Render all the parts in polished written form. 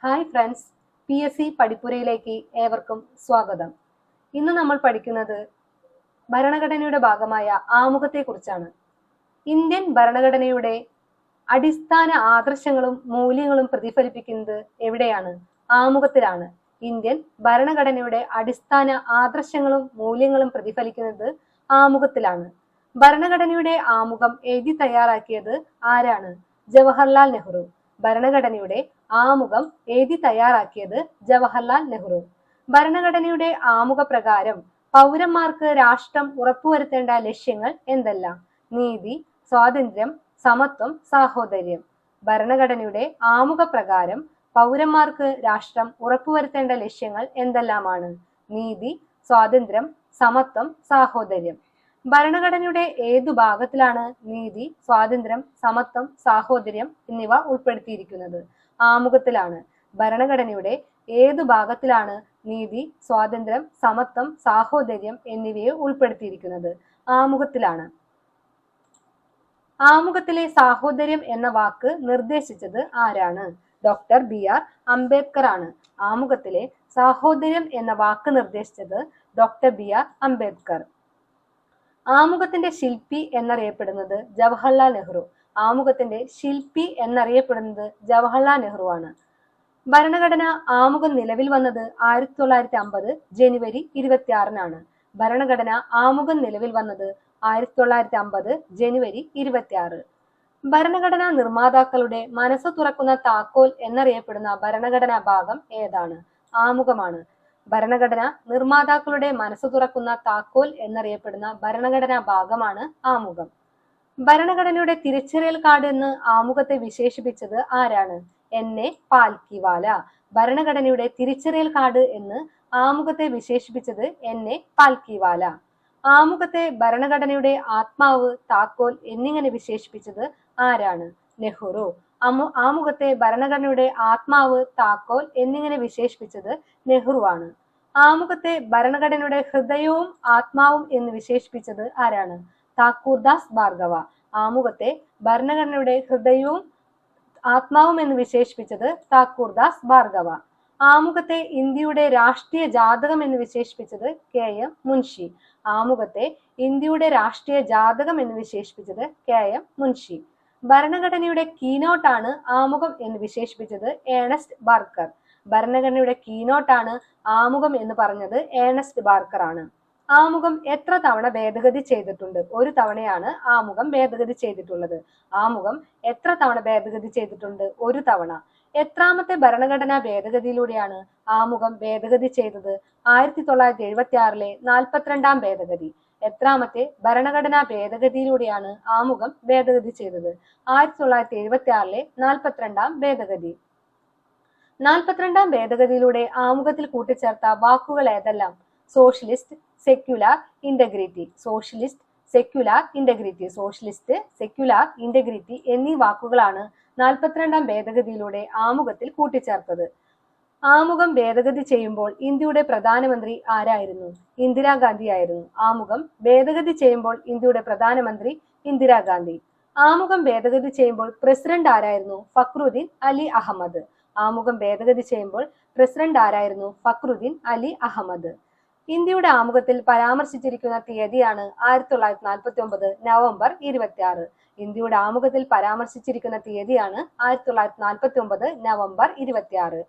Hi friends, PSC പഠിപ്പുരയിലേക്ക് ഏവർക്കും സ്വാഗതം. ഇന്ന് നമ്മൾ പഠിക്കുന്നത് ഭരണഘടനയുടെ ഭാഗമായ ആമുഖത്തെക്കുറിച്ചാണ്. ഇന്ത്യൻ ഭരണഘടനയുടെ അടിസ്ഥാന ആദർശങ്ങളും മൂല്യങ്ങളും പ്രതിഫലിപ്പിക്കുന്നത് എവിടെയാണ്? ആമുഖത്തിലാണ്. ഇന്ത്യൻ ഭരണഘടനയുടെ അടിസ്ഥാന ആദർശങ്ങളും മൂല്യങ്ങളും പ്രതിഫലിക്കുന്നത് ആമുഖത്തിലാണ്. ഭരണഘടനയുടെ ആമുഖം എഴുതി തയ്യാറാക്കിയത് ആരാണ്? ജവഹർലാൽ നെഹ്റു. ഭരണഘടനയുടെ ആമുഖം എഴുതി തയ്യാറാക്കിയത് ജവഹർലാൽ നെഹ്റു. ഭരണഘടനയുടെ ആമുഖ പ്രകാരം പൗരന്മാർക്ക് രാഷ്ട്രം ഉറപ്പുവരുത്തേണ്ട ലക്ഷ്യങ്ങൾ എന്തെല്ലാം? നീതി, സ്വാതന്ത്ര്യം, സമത്വം, സാഹോദര്യം. ഭരണഘടനയുടെ ആമുഖ പ്രകാരം പൗരന്മാർക്ക് രാഷ്ട്രം ഉറപ്പുവരുത്തേണ്ട ലക്ഷ്യങ്ങൾ എന്തെല്ലാമാണ്? നീതി, സ്വാതന്ത്ര്യം, സമത്വം, സാഹോദര്യം. ഭരണഘടനയുടെ ഏതു ഭാഗത്തിലാണ് നീതി, സ്വാതന്ത്ര്യം, സമത്വം, സാഹോദര്യം എന്നിവ ഉൾപ്പെടുത്തിയിരിക്കുന്നത്? ആമുഖത്തിലാണ്. ഭരണഘടനയുടെ ഏതു ഭാഗത്തിലാണ് നീതി, സ്വാതന്ത്ര്യം, സമത്വം, സാഹോദര്യം എന്നിവയെ ഉൾപ്പെടുത്തിയിരിക്കുന്നത്? ആമുഖത്തിലാണ്. ആമുഖത്തിലെ സാഹോദര്യം എന്ന വാക്ക് നിർദ്ദേശിച്ചത് ആരാണ്? ഡോക്ടർ BR അംബേദ്കർ ആണ്. ആമുഖത്തിലെ സാഹോദര്യം എന്ന വാക്ക് നിർദ്ദേശിച്ചത് ഡോക്ടർ BR അംബേദ്കർ. ആമുഖത്തിന്റെ ശില്പി എന്നറിയപ്പെടുന്നത് ജവഹർലാൽ നെഹ്റു. ആമുഖത്തിന്റെ ശില്പി എന്നറിയപ്പെടുന്നത് ജവഹർലാൽ നെഹ്റു ആണ്. ഭരണഘടന ആമുഖം നിലവിൽ വന്നത് 1950 ജനുവരി 26-നാണ്. ഭരണഘടന ആമുഖം നിലവിൽ വന്നത് 1950 ജനുവരി 26. ഭരണഘടനാ നിർമ്മാതാക്കളുടെ മനസ്സ് തുറക്കുന്ന താക്കോൽ എന്നറിയപ്പെടുന്ന ഭരണഘടനാ ഭാഗം ഏതാണ്? ആമുഖമാണ്. ഭരണഘടന നിർമ്മാതാക്കളുടെ മനസ്സ് തുറക്കുന്ന താക്കോൽ എന്നറിയപ്പെടുന്ന ഭരണഘടനാ ഭാഗമാണ് ആമുഖം. ഭരണഘടനയുടെ തിരിച്ചറിയൽ കാർഡ് എന്ന് ആമുഖത്തെ വിശേഷിപ്പിച്ചത് ആരാണ്? NA പാൽക്കിവാല. ഭരണഘടനയുടെ തിരിച്ചറിയൽ കാർഡ് എന്ന് ആമുഖത്തെ വിശേഷിപ്പിച്ചത് NA പാൽക്കിവാല. ആമുഖത്തെ ഭരണഘടനയുടെ ആത്മാവ്, താക്കോൽ എന്നിങ്ങനെ വിശേഷിപ്പിച്ചത് ആരാണ്? നെഹ്റു. ആമുഖത്തെ ഭരണഘടനയുടെ ആത്മാവ്, താക്കോൽ എന്നിങ്ങനെ വിശേഷിപ്പിച്ചത് നെഹ്റു ആണ്. ആമുഖത്തെ ഭരണഘടനയുടെ ഹൃദയവും ആത്മാവും എന്ന് വിശേഷിപ്പിച്ചത് ആരാണ്? താക്കൂർദാസ് ഭാർഗവ. ആമുഖത്തെ ഭരണഘടനയുടെ ഹൃദയവും ആത്മാവും എന്ന് വിശേഷിപ്പിച്ചത് താക്കൂർദാസ് ഭാർഗവ. ആമുഖത്തെ ഇന്ത്യയുടെ രാഷ്ട്രീയ ജാതകം എന്ന് വിശേഷിപ്പിച്ചത് KM മുൻഷി. ആമുഖത്തെ ഇന്ത്യയുടെ രാഷ്ട്രീയ ജാതകം എന്ന് വിശേഷിപ്പിച്ചത് KM മുൻഷി. ഭരണഘടനയുടെ കീനോട്ടാണ് ആമുഖം എന്ന് വിശേഷിപ്പിച്ചത് ഏണസ്റ്റ് ബാർക്കർ. ഭരണഘടനയുടെ കീനോട്ടാണ് ആമുഖം എന്ന് പറഞ്ഞത് ഏണസ്റ്റ് ബാർക്കർ ആണ്. ആമുഖം എത്ര തവണ ഭേദഗതി ചെയ്തിട്ടുണ്ട്? ഒരു തവണയാണ് ആമുഖം ഭേദഗതി ചെയ്തിട്ടുള്ളത്. ആമുഖം എത്ര തവണ ഭേദഗതി ചെയ്തിട്ടുണ്ട്? ഒരു തവണ. എത്രാമത്തെ ഭരണഘടനാ ഭേദഗതിയിലൂടെയാണ് ആമുഖം ഭേദഗതി ചെയ്തത്? 1976-ലെ 42-ാം ഭേദഗതി. എത്രാമത്തെ ഭരണഘടനാ ഭേദഗതിയിലൂടെയാണ് ആമുഖം ഭേദഗതി ചെയ്തത്? 1976-ലെ 42-ാം ഭേദഗതി. 42-ാം ഭേദഗതിയിലൂടെ ആമുഖത്തിൽ കൂട്ടിച്ചേർത്ത വാക്കുകൾ ഏതെല്ലാം? Socialist, secular, integrity. Socialist, secular, integrity. Socialist, secular, integrity എന്നീ വാക്കുകളാണ് 42-ാം ഭേദഗതിയിലൂടെ ആമുഖത്തിൽ കൂട്ടിച്ചേർത്തത്. ആമുഖം ഭേദഗതി ചെയ്യുമ്പോൾ ഇന്ത്യയുടെ പ്രധാനമന്ത്രി ആരായിരുന്നു? ഇന്ദിരാഗാന്ധി ആയിരുന്നു. ആമുഖം ഭേദഗതി ചെയ്യുമ്പോൾ ഇന്ത്യയുടെ പ്രധാനമന്ത്രി ഇന്ദിരാഗാന്ധി. ആമുഖം ഭേദഗതി ചെയ്യുമ്പോൾ പ്രസിഡന്റ് ആരായിരുന്നു? ഫക്രുദ്ദീൻ അലി അഹമ്മദ്. ആമുഖം ഭേദഗതി ചെയ്യുമ്പോൾ പ്രസിഡന്റ് ആരായിരുന്നു? ഫക്രുദ്ദീൻ അലി അഹമ്മദ്. ഇന്ത്യയുടെ ആമുഖത്തിൽ പരാമർശിച്ചിരിക്കുന്ന തീയതിയാണ് 1949 നവംബർ 26. ഇന്ത്യയുടെ ആമുഖത്തിൽ പരാമർശിച്ചിരിക്കുന്ന തീയതിയാണ് 1949 നവംബർ 26.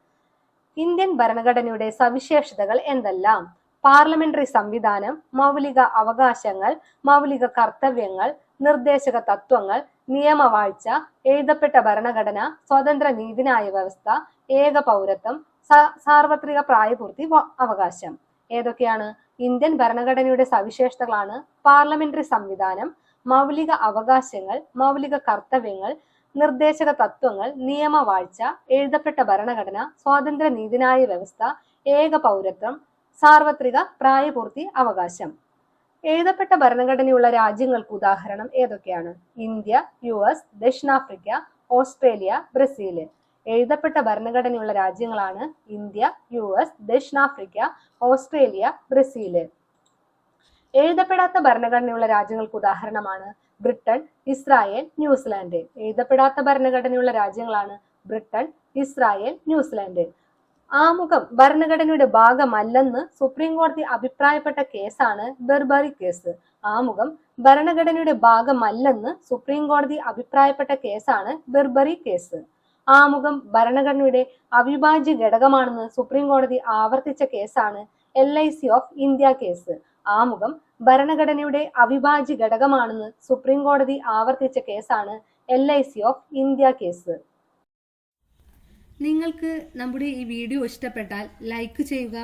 ഇന്ത്യൻ ഭരണഘടനയുടെ സവിശേഷതകൾ എന്തെല്ലാം? പാർലമെന്ററി സംവിധാനം, മൗലിക അവകാശങ്ങൾ, മൗലിക കർത്തവ്യങ്ങൾ, നിർദ്ദേശക തത്വങ്ങൾ, നിയമവാഴ്ച, എഴുതപ്പെട്ട ഭരണഘടന, സ്വതന്ത്ര നീതിന്യായ വ്യവസ്ഥ, ഏക പൗരത്വം, സാർവത്രിക പ്രായപൂർത്തി അവകാശം. ഏതൊക്കെയാണ് ഇന്ത്യൻ ഭരണഘടനയുടെ സവിശേഷതകളാണ്? പാർലമെന്ററി സംവിധാനം, മൗലിക അവകാശങ്ങൾ, മൗലിക കർത്തവ്യങ്ങൾ, നിർദ്ദേശക തത്വങ്ങൾ, നിയമവാഴ്ച, എഴുതപ്പെട്ട ഭരണഘടന, സ്വാതന്ത്ര്യ നീതിന്യായ വ്യവസ്ഥ, ഏക പൗരത്വം, സാർവത്രിക പ്രായപൂർത്തി അവകാശം. എഴുതപ്പെട്ട ഭരണഘടനയുള്ള രാജ്യങ്ങൾക്ക് ഉദാഹരണം ഏതൊക്കെയാണ്? ഇന്ത്യ, US, ദക്ഷിണാഫ്രിക്ക, ഓസ്ട്രേലിയ, ബ്രസീല്. എഴുതപ്പെട്ട ഭരണഘടനയുള്ള രാജ്യങ്ങളാണ് ഇന്ത്യ, US, ദക്ഷിണാഫ്രിക്ക, ഓസ്ട്രേലിയ, ബ്രസീല്. എഴുതപ്പെടാത്ത ഭരണഘടനയുള്ള രാജ്യങ്ങൾക്ക് ഉദാഹരണമാണ് ബ്രിട്ടൻ, ഇസ്രായേൽ, ന്യൂസിലാൻഡ്. എഴുതപ്പെടാത്ത ഭരണഘടനയുള്ള രാജ്യങ്ങളാണ് ബ്രിട്ടൻ, ഇസ്രായേൽ, ന്യൂസിലാൻഡ്. ആമുഖം ഭരണഘടനയുടെ ഭാഗമല്ലെന്ന് സുപ്രീം കോടതി അഭിപ്രായപ്പെട്ട കേസാണ് ബെർബറി കേസ്. ആമുഖം ഭരണഘടനയുടെ ഭാഗമല്ലെന്ന് സുപ്രീം കോടതി അഭിപ്രായപ്പെട്ട കേസാണ് ബെർബറി കേസ്. ആമുഖം ഭരണഘടനയുടെ അവിഭാജ്യ ഘടകമാണെന്ന് സുപ്രീം കോടതി ആവർത്തിച്ച കേസാണ് LIC ഓഫ് ഇന്ത്യ കേസ്. ആമുഖം ഭരണഘടനയുടെ അവിഭാജ്യ ഘടകമാണെന്ന് സുപ്രീം കോടതി ആവർത്തിച്ച കേസാണ് LIC ഓഫ് ഇന്ത്യ കേസ്. നിങ്ങൾക്ക് നമ്മുടെ ഈ വീഡിയോ ഇഷ്ടപ്പെട്ടാൽ ലൈക്ക് ചെയ്യുക.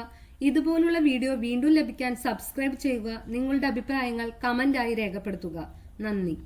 ഇതുപോലുള്ള വീഡിയോ വീണ്ടും ലഭിക്കാൻ സബ്സ്ക്രൈബ് ചെയ്യുക. നിങ്ങളുടെ അഭിപ്രായങ്ങൾ കമന്റായി രേഖപ്പെടുത്തുക. നന്ദി.